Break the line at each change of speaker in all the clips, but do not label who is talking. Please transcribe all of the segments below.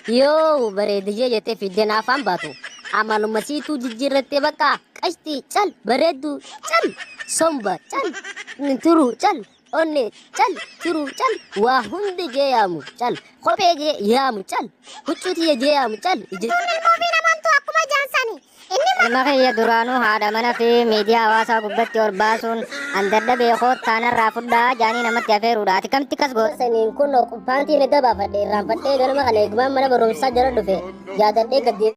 Yoo bareediyee jettee fiddeen afaan baatu. Amaluma siituu jijjiirrattee bakka qashtii cal bareeddu cal somba cal turu cal onne cal turu cal waa hundi jee yaamu cal kophee jee yaamu cal huccuutii jee yaamu cal.
Ilma kiyya duraanuu haadha mana fi miidiyaa hawaasaa gubbatti ol baasuun handadda beekoo taanarraa fudhaa jaanii namatti afeeruudha. Ati kamitti akkas goota?
Saniin kun paantiin edda baafadhe irraanfadhee ganama kana eegumaan mana barumsaa jala dhufe yaadadhee gaddee.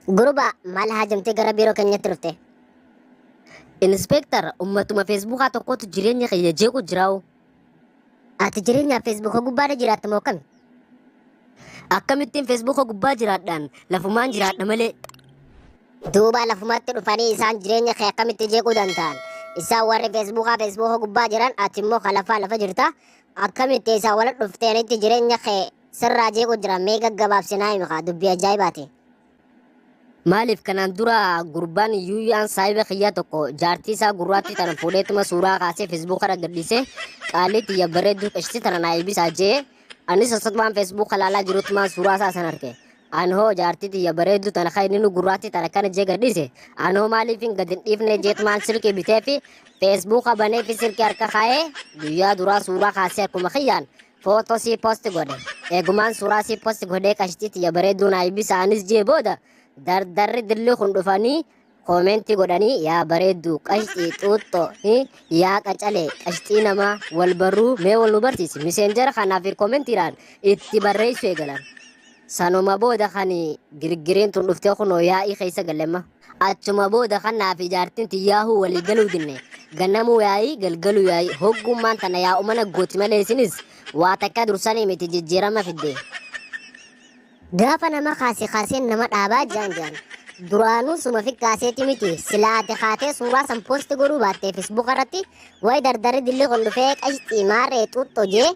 Guruba maal haajamtee gara biiroo keenyatti dhufte?
Inspektar ummatuma feesbuukaa tokkotu jireenya kiyya jeequ jiraa'u.
Ati jireenya feesbuuka gubbaadha jiraatta moo akkami?
Akkamittiin feesbuuka gubbaa jiraadhaan lafumaan jiraadha malee.
Duuba lafumatti dhufanii isaan jireenya kee akkamitti jeequu danda'an? Isaan warri feesbuuka gubbaa jiran ati immoo kalafaa lafa jirta. Akkamitti isaan wal dhufteenitti jireenya kee sirraa jeequu jiran mee gaggabaabsinaa himi dubbii ajaa'ibaati.
Maaliif kanaan dura gurbaan yuuyaan saayiba kiyyaa tokko jaartii isaa gurraatti tana fuudheetuma suuraa kaasee feesbuuka irra gadhiise qaalii xiyya bareedduu qashtii tana naa eebbisaa jee anis asatumaan feesbuuka ilaalaa jirutumaan suuraa isaa san arge. Anoo jaartii xiyya bareedduu tana kan inni gurraatti tana kana jee gadhiise anoo maaliifin gad hin dhiifne jeetumaan silkii bitee fi feesbuuka banee fi silkii harka kaa'ee guyyaa duraa suuraa kaasee akkuma kiyyaan footoo sii poosti godhe. Eegumaan suuraa sii poosti godhee qashtii xiyya bareedduu naa eebbisa anis jee booda dardarri dilli kun dhufanii koomentii godhanii yaa bareeddu qashtii xuuxxoo yaa qacalee qashtii namaa wal barruu mee wal nu barsiisi miseenjara kanaaf koomentiidhaan itti barreessu eegalan. Sanuma booda kan girgiriin tun dhuftee kunoo yaa'ii keessa gallemma. Achuma booda kanaaf jaartiin tiyyaahuu walii galuu dinne ganamuu yaa'ii galgaluu yaa'ii hoggummaan tana yaa'u mana gooti malee isinis waa takka dursanii miti jijjiirama fidde.
Gaafa nama kaasee nama dhaabaa jaan duraanuu suma fi kaaseeti miti silaa ati kaatee suuraa san poosti godhuu baattee feesbuuka irratti wayi dardarri dilli kun dhufee qashtii maarree xuuxxoo jee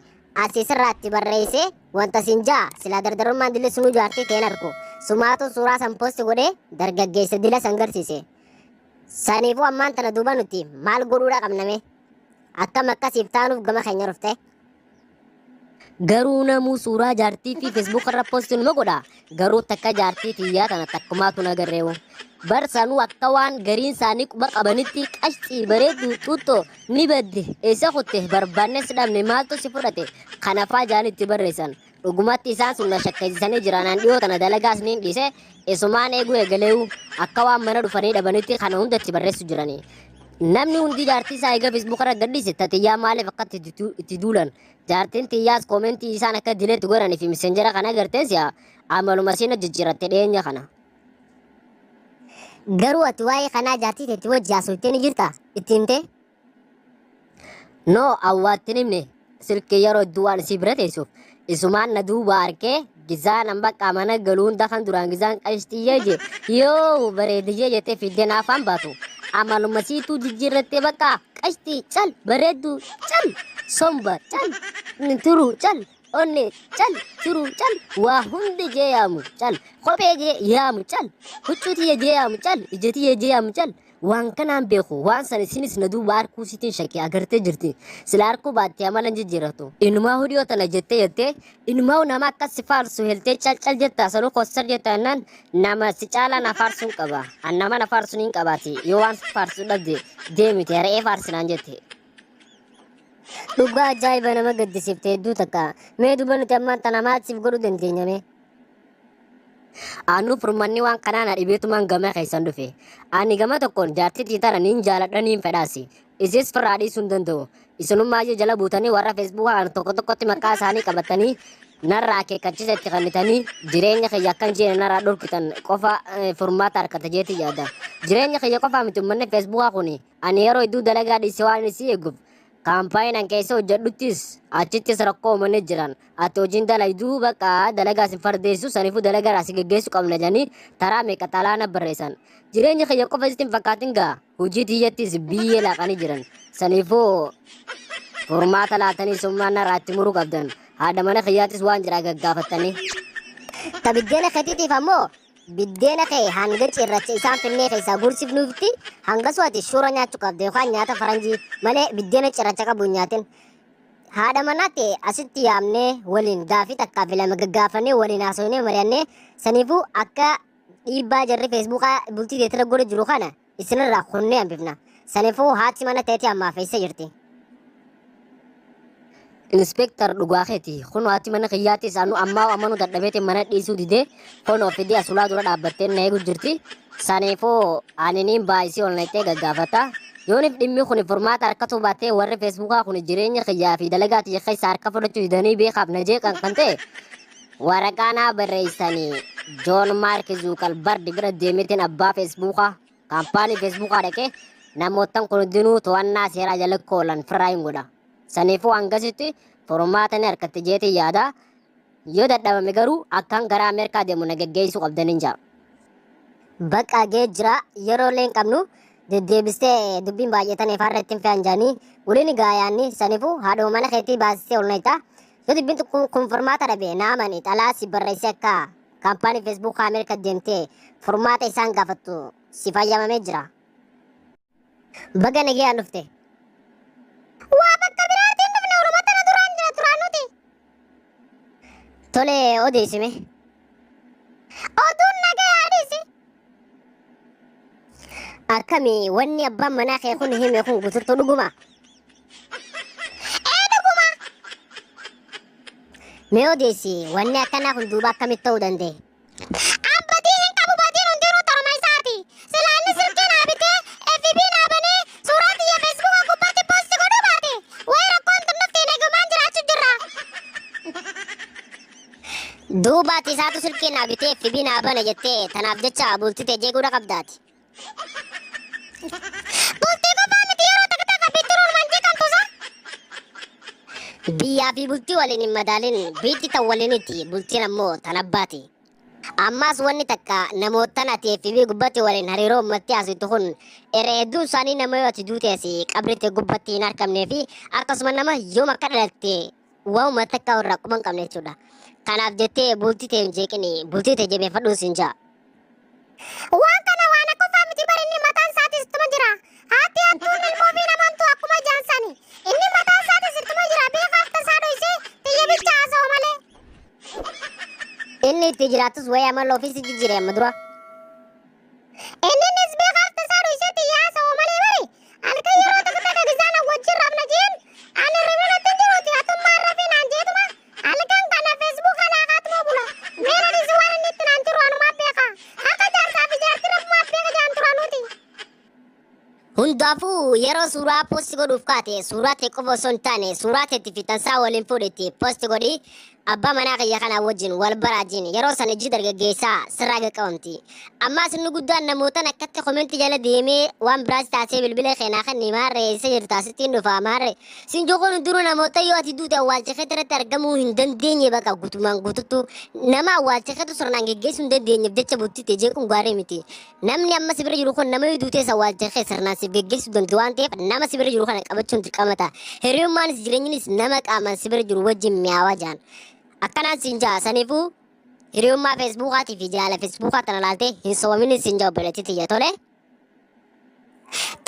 asii sirraatti barreessee wanta siin jaa silaa dardarummaan dilli sunuu jaartii ta'een argu sumaatu suuraa san poosti godhee dargaggeessa dila san garsiise. Saniifuu ammaan tana duuba nuti maal godhuudha qabname akkam akkasiif taanuuf gama keenya dhufte.
Garuu namuu suuraa jaartii fi feesbuuka irra poosti numa godha. Garuu takka jaartii tiyyaa tana takkumaatu nagarreewu. Barsanuu akka waan gariin isaanii quba qabanitti qashtii bareedduu xuuxxoo ni badde eessa kutte barbaannes dhabne maaltu si fudhate kanafaa jaan itti barreessan. Dhugumatti isaan sun na shakkeessisanii jiranaan dhiyoo tana dalagaas niin dhiise esumaan eeguu eegaleewu akka waan mana dhufanii dhabanitti kana hunda itti barreessu jiranii. Namni hundi jaartii isaa eega feesbuuka irra gadhiise tatiyyaa maaliif akka itti duulan jaartiin tiyyaas koomentii isaan akka dileetti godhanii fi miseenjara kana agartees amaluma siin jijjiiratte dhiyeenya kana.
Garuu ati waa'ee kanaa jaartii teetti wajji haasofte ni jirta ittiin ta'e?
No awwaattiin himne silkii yeroo iddoo waan isii bira teessuuf isumaan na duuba harkee gizaan hamba qaamana galuun dafan duraan gizaan qashtiyyee je yoo bareediyyee jettee fiddeen afaan baatu. Amaluma siituu jijjiirrattee bakka qashtii cal bareeddu cal somba cal turu cal onne cal turu cal waa hundi jee yaamu cal kophee jee yaamu cal huccuutii jee yaamu cal ijjetii jee yaamu cal waan kanaan beeku waan san isinis na duuba harkuu sitiin shakkii agartee jirti sila harkuu baattee amala jijjiirratu. Inumaa hudiyoo tana jettee inumaa nama akka si faarsu heltee cal jettaa sanuu kossar jettaa naan nama si caalaan afaarsuun qaba annama na faarsuun hin qabaati yoo waan si faarsu dhabde deemite re'ee faarsinaan jette.
Dhugaa ajaa'iba nama gaddisiifte hedduu takka mee duuba nuti ammaan tana maal siif godhuu dandeenyame?
Anu furmanni waan kanaan dhibeetumaan gama keessan dhufe. Ani gama tokkoon jaartii tiitara niin jaaladha niin fedhaasi. Isis firraa dhiisuu hin danda'u. Isinummaa jala buutanii warra feesbuukaa tokko tokkotti maqaa isaanii qabatanii narraa akeekkachiisa itti kannitanii jireenya kiyya akkan jeene narraa dhorkitan qofa furmaata harkata jeeti yaada. Jireenya kiyya qofaa miti uummanni feesbuukaa kun ani yeroo iddoo dalagaa dhiise waan isii eeguuf kaampaayinan keessa hojjedhuttis achittis rakkoo uummanni jiran ati hojiin dalayduu bakka dalagaa sin fardeessu saniifuu dalagaa raasi geggeessu qabna jedhanii taraa meeqa xalaana barreessan. Jireenya kiyya qofa istiin fakkaatin gaa hojii tiyyattis biyyee laaqanii jiran saniifuu furmaata laatanii summaan narraa itti muruu qabdan haadha mana kiyyaattis waan jiraa gaggaafattanii.
Tabiddeena keetiitiif ammoo biddeena kee hanga cirracha isaan finnee keessaa gursifnuufti hanga su'ati shura nyaachuu qabda yookaan nyaata faranjii malee biddeena cirracha qabu hin nyaatin. Haadha manaatti asitti yaamnee waliin gaafii takkaa fi lama gaggaafannee waliin haasofnee mari'annee saniifuu akka dhiibbaa jarri feesbuukaa bultii teetira godhe jiru kana isinirraa kunnee hambifna. Saniifuu haati mana teetii ammaa feessa jirti.
Inspektar dhugaa keeti kun haati mana kiyyaatti isaanu ammaa amanu dadhabeeti mana dhiisuu didee kun ofidii asulaa dura dhaabbattee na eegu jirti. Saniifuu aniniin baay'isii ol naqxee gaggaafata. Yoonif dhimmi kun furmaata harkatu baattee warri feesbuukaa kun jireenya kiyyaa fi dalagaa tiyya keessa harka fudhachuu didanii beekaaf na jeeqan kan ta'e waraqaa naa barreessanii Joon Maark Zuukalbardi bira deemeetiin abbaa feesbuukaa kaampaanii feesbuukaa dhaqee namootan kun hundinuu to'annaa seeraa jala oolan firraa hin godha. Saniifuu hangasitti furmaata ni harkatti jeetii yaada. Yoo dadhabame garuu akkaan gara Ameerikaa deemu na geggeessuu qabdaniin jira.
Bakka gee jira yeroo illee hin qabnu deddeebistee dubbiin baay'atanii faarra ittiin fe'an jaanii waliin gaayaanni saniifuu haadhoo mana keetii baasisee ol nayita. Yoo dubbiin kun furmaata dhabe naamani xalaa si barreessee akka kaampaanii feesbuukaa Ameerikaa deemtee furmaata isaan gaafattu si fayyamamee jira. Baga nagayaan dhufte. Waa bakka biraatiin dhufne oromota na duraan nuti. Tole odeessime. Oduun nagayaa dhiisi. Akkamii wanni abbaan manaa kee kun hime kun guutuutu dhuguma. Dhuguma. Mee odeessi wanni akkanaa kun duuba akkamitti ta'uu danda'e? Abbatii hin qabu batiin hundinuu torma isaati. Silaanni silkii naa bitee FB naa banee suuraa xiyya feesbuukaa gubbaatti poosti godhuu baate. Wayi rakkoon tunnuftiin eegumaan jiraachuu jirra. Duubaati isaatu silkii naa bitee FB naa bana jettee tanaaf jecha bultitee jeeguudha qabdaati. Bultii qofaa miti yeroo takka takka bittiruun manjii kan tusa. Biyyaa fi bultii waliin hin madaalin biitti tan waliiniti bultiin ammoo tan abbaati. Ammaas wanni takka namootan ati FB gubbatti waliin hariiroo ummatti haasoftu kun irra hedduun isaanii nama yoo ati duutees qabritti gubbatti hin argamnee fi akkasuma nama yoom akka dhalatte waa'uma takka irraa quba hin qabne jechuudha. Kanaaf jettee bultii ta'e hin jeeqini bultii ta'e jabeeffadhuun siin jaa. Waan kana waan akka ufaa miti barinni mataan isaatis ittuma jira. Haati hattuun ilmoo fi namantu akkuma jaansani. Inni mataan isaatis ittuma jira beekaaf tasaa dhoysee xiyya bicha haasa'u malee. Inni itti jiraatus wayii amala ofiis jijjiire amma dura. Innis beekaaf tasaa dhoysee xiyya haasa'u malee bari. Halkan yeroo takka takka gisaan wajjin raafna jeen. Ani ribirratti hin jiruuti hatummaan rafii naan jeetuma. Halkan kana feesbuuka laaqaatuma bula. Meeranis waan inni itti naan jiru anumaa beeka. Akka jaarsaa fi jaartii rabbumaa beeka jaan turanuuti. Hundaafuu yeroo suuraa poosti godhuuf kaate suuraa ta'e qofa osoo hin taane suuraa ta'etti fi tansaa waliin fuudhetti poosti godhi abbaa manaa kiyya kanaa wajjin wal baraajiin yeroo sana ijji dargaggeessaa sirraa qaqqabamti. Ammaas inni guddaan namootaan akkatti komentii jala deemee waan biraas taasee bilbila keenyaa kan maarree isa jirtu asitti hin dhufa maarree siin jokoon hundinuu namoota yoo ati duute awwaalcha keetti irratti argamuu hin dandeenye bakka guutumaan guututtu nama awwaalcha keetti sirnaan geggeessuu hin dandeenyeef jecha bultitte jeequun gaarii miti. Namni amma sibira jiru kun nama yoo duutees awwaalcha kee sirnaan si geggeessuu danda'u waan ta'eef nama sibira jiru kana qabachuun dirqamata. Hiriyummaanis jireenyinis nama qaamaan sibira jiru wajjin mi'aawaa jaan. Akkanaan siin jaa saniifuu hiriyummaa feesbuukaatii fi jalaala feesbuukaa tana laaltee hin soomini siin jaa obboleetti tiyya tole.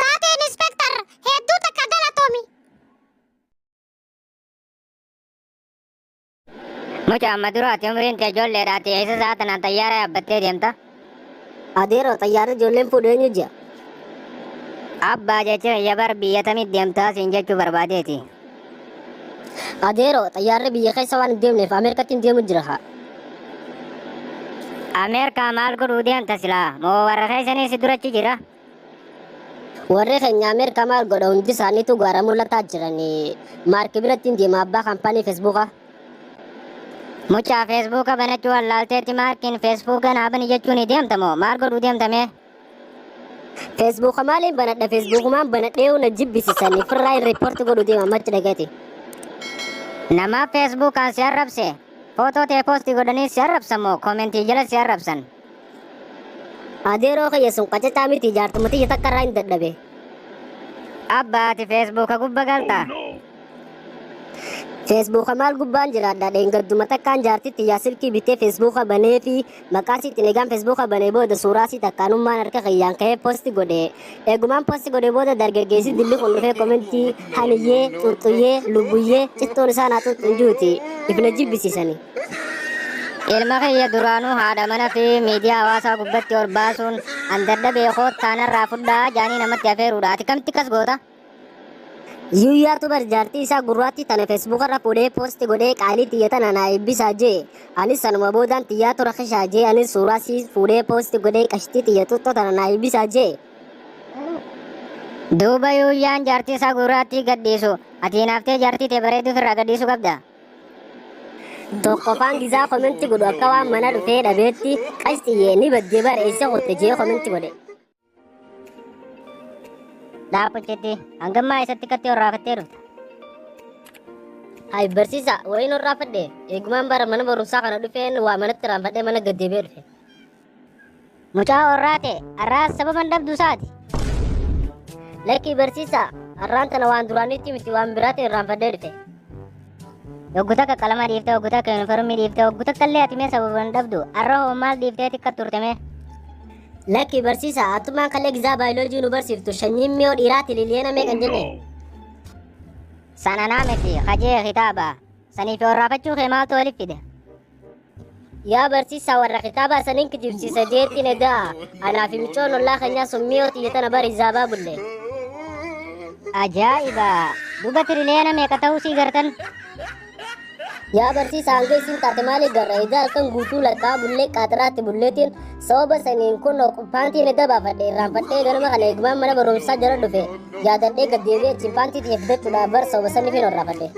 Taateen inspektar hedduu takka galatoomi.
Mucha amma duraati umriin kee ijoolleedhaati eessa sa'a tanaan xayyaara yaabbattee deemta?
Adeero xayyaarri ijoolleen fuudhee eenyu jira?
Abbaa jechuun yabar biyya tamitti deemtaa siin jechuu barbaadeeti.
Adeero xayyaarri biyya keessa waan hin deemneef Ameerikatti hin deemu jira.
Ameerikaa maal godhuu deemta silaa moo warra keessanii si durachi jira?
Warri keenya Ameerikaa maal godha hundi isaaniitu gaara mul'ataa jiran Maark biratti hin deema abbaa kaampaanii feesbuukaa.
Mucaa feesbuuka banachuu wallaalteetti Maarkiin feesbuuka naa bani jechuun ni deemta moo maal godhuu deemtame?
Feesbuuka maaliin banadha feesbuukumaan banadhee na jibbisiisanii firraa hin riippoorti godhuu deema machi dhagaati.
Nama feesbuukaan si arrabse footoo ta'e poosti godhanii si arrabsan moo koomentii jala si arrabsan?
Adeeroo kiyya sun qacacaa miti jaartumatti takka irraa hin dadhabe.
Abbaati feesbuuka gubba galta.
Facebook maal gubbaan jiraadha dheengadduma takkaan jaartitti yaa silkii bitee Facebook banee fi maqaasitti eegaan Facebook banee booda suuraasii takkaanummaan harka xiyyaan ka'ee posti godhe eegumaan posti godhe booda dargaggeessi dilli kun dhufee komentii haniyyee xuxxuyyee lubbuyyee cittoon isaa naa xuxxunjuuti ifna jibbisiisani.
Ilma kiyya duraanuu haadha mana fi miidiyaa hawaasaa gubbatti ol baasuun andadda beekoo taanarraa fudhaa jaanii namatti afeeruudha. Ati kamitti kas goota?
Yuuyyaatu bar jaartii isaa gurraatti tana Facebook irra fuudhee posti godhee qaalii xiyyatan anaa eebbisaa jee. Anis sanuma boodaan xiyyaatu rakishaa jee anis suuraasii fuudhee posti godhee qashtii xiyyatutto tana anaa eebbisaa jee.
Duuba yuuyyaan jaartii isaa gurraatti gadhiisu. Ati naaftee jaartii tee bareeduuf irraa gadhiisuu qabda.
Tokkoffaan gizaa komentii godhu akka waan mana dhufee dhabeetti qashxiyyee ni baddee bareessa qotte jee komentii godhe.
Dhaapuchetti hangammaa isatti katti horraafattee dhufta.
Hai barsiisa wayin horraafadhe eegumaan bara mana barumsaa kana dhufeen waa manatti raanfadhee mana gaddeebee dhufe.
Mucaa horraate arraas sababan dhabdu isaati.
Lakkii barsiisa harraan tana waan duraanitti miti waan biraatiin raanfadhee dhufe.
Yoggu takka qalama dhiiftee, yoggu takka yuunifoormii dhiiftee, yoggu takka illee ati mee sababan dhabdu arra hoo maal dhiiftee tikka turteme.
Lakkii barsiisa atumaan kallee gizaa baayoloojii nu barsiiftu shanyiin miyoo dhiiraati liliyeena meeqan jenne.
Sana naa miti hajee kitaaba. Saniif horraafachuu kee maaltu waliif fide?
Yaa barsiisa warra kitaaba saniin kitibsiisa jeettiin edaa anaa fi michoon ollaa keenyaa sun miyoo xiyyatana bari zaabaa bulle.
Ajaa'iba! Duuba tiriliyeena meeqa ta'uu sii gartan?
Yaa barsiisa hanga isin taate maaliif garra edaa halkan guutuu lakkaa bullee qaxiraatti bulleetiin sababa saniin kun paantiin edda baafadhe irraanfadhee ganama kana eegumaan mana barumsaa jala dhufe yaadadhee gaddeebi'ee achiin paantii xiyyeeffachuudhaaf bar sababa saniif hin horraafadhe.